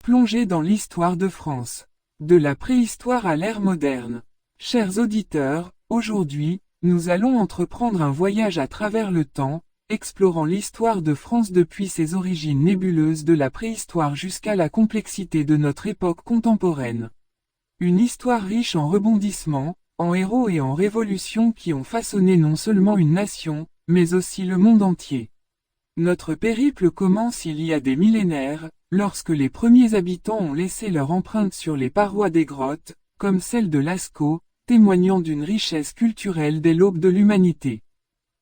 Plongée dans l'histoire de France. De la préhistoire à l'ère moderne. Chers auditeurs, aujourd'hui, nous allons entreprendre un voyage à travers le temps, explorant l'histoire de France depuis ses origines nébuleuses de la préhistoire jusqu'à la complexité de notre époque contemporaine. Une histoire riche en rebondissements, en héros et en révolutions qui ont façonné non seulement une nation, mais aussi le monde entier. Notre périple commence il y a des millénaires, lorsque les premiers habitants ont laissé leur empreinte sur les parois des grottes, comme celle de Lascaux, témoignant d'une richesse culturelle dès l'aube de l'humanité.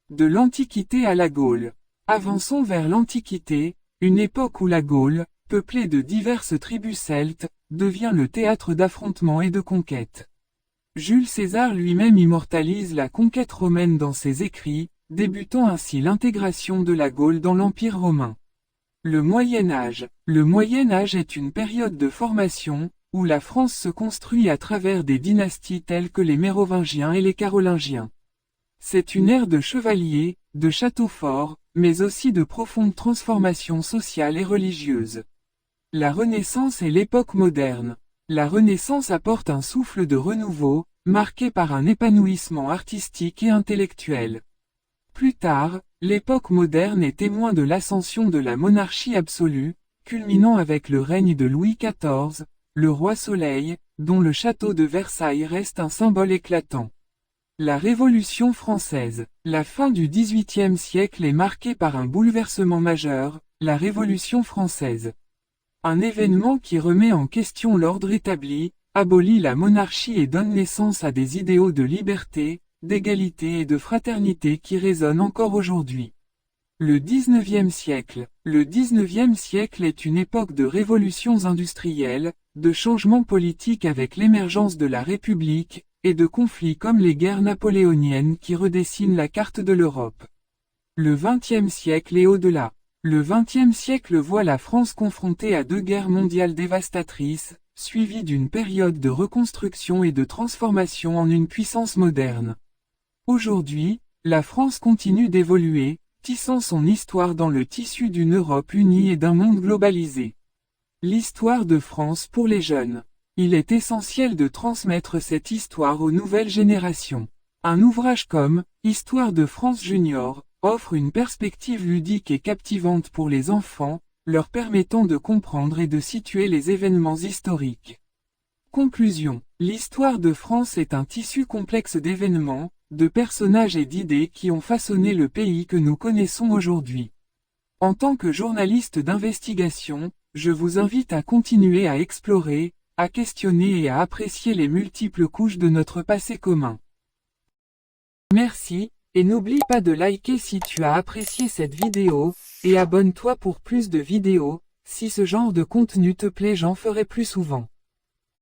De l'Antiquité à la Gaule. Avançons vers l'Antiquité, une époque où la Gaule, peuplée de diverses tribus celtes, devient le théâtre d'affrontements et de conquêtes. Jules César lui-même immortalise la conquête romaine dans ses écrits, débutant ainsi l'intégration de la Gaule dans l'Empire romain. Le Moyen Âge. Le Moyen Âge est une période de formation, où la France se construit à travers des dynasties telles que les Mérovingiens et les Carolingiens. C'est une ère de chevaliers, de châteaux forts, mais aussi de profondes transformations sociales et religieuses. La Renaissance et l'époque moderne. La Renaissance apporte un souffle de renouveau, marqué par un épanouissement artistique et intellectuel. Plus tard, l'époque moderne est témoin de l'ascension de la monarchie absolue, culminant avec le règne de Louis XIV, le roi Soleil, dont le château de Versailles reste un symbole éclatant. La Révolution française. La fin du XVIIIe siècle est marquée par un bouleversement majeur, la Révolution française. Un événement qui remet en question l'ordre établi, abolit la monarchie et donne naissance à des idéaux de liberté, d'égalité et de fraternité qui résonnent encore aujourd'hui. Le XIXe siècle. Le XIXe siècle est une époque de révolutions industrielles, de changements politiques avec l'émergence de la République, et de conflits comme les guerres napoléoniennes qui redessinent la carte de l'Europe. Le XXe siècle et au-delà. Le XXe siècle voit la France confrontée à deux guerres mondiales dévastatrices, suivies d'une période de reconstruction et de transformation en une puissance moderne. Aujourd'hui, la France continue d'évoluer, tissant son histoire dans le tissu d'une Europe unie et d'un monde globalisé. L'histoire de France pour les jeunes. Il est essentiel de transmettre cette histoire aux nouvelles générations. Un ouvrage comme « Histoire de France Junior » offre une perspective ludique et captivante pour les enfants, leur permettant de comprendre et de situer les événements historiques. Conclusion. L'histoire de France est un tissu complexe d'événements, de personnages et d'idées qui ont façonné le pays que nous connaissons aujourd'hui. En tant que journaliste d'investigation, je vous invite à continuer à explorer, à questionner et à apprécier les multiples couches de notre passé commun. Merci, et n'oublie pas de liker si tu as apprécié cette vidéo, et abonne-toi pour plus de vidéos, si ce genre de contenu te plaît j'en ferai plus souvent.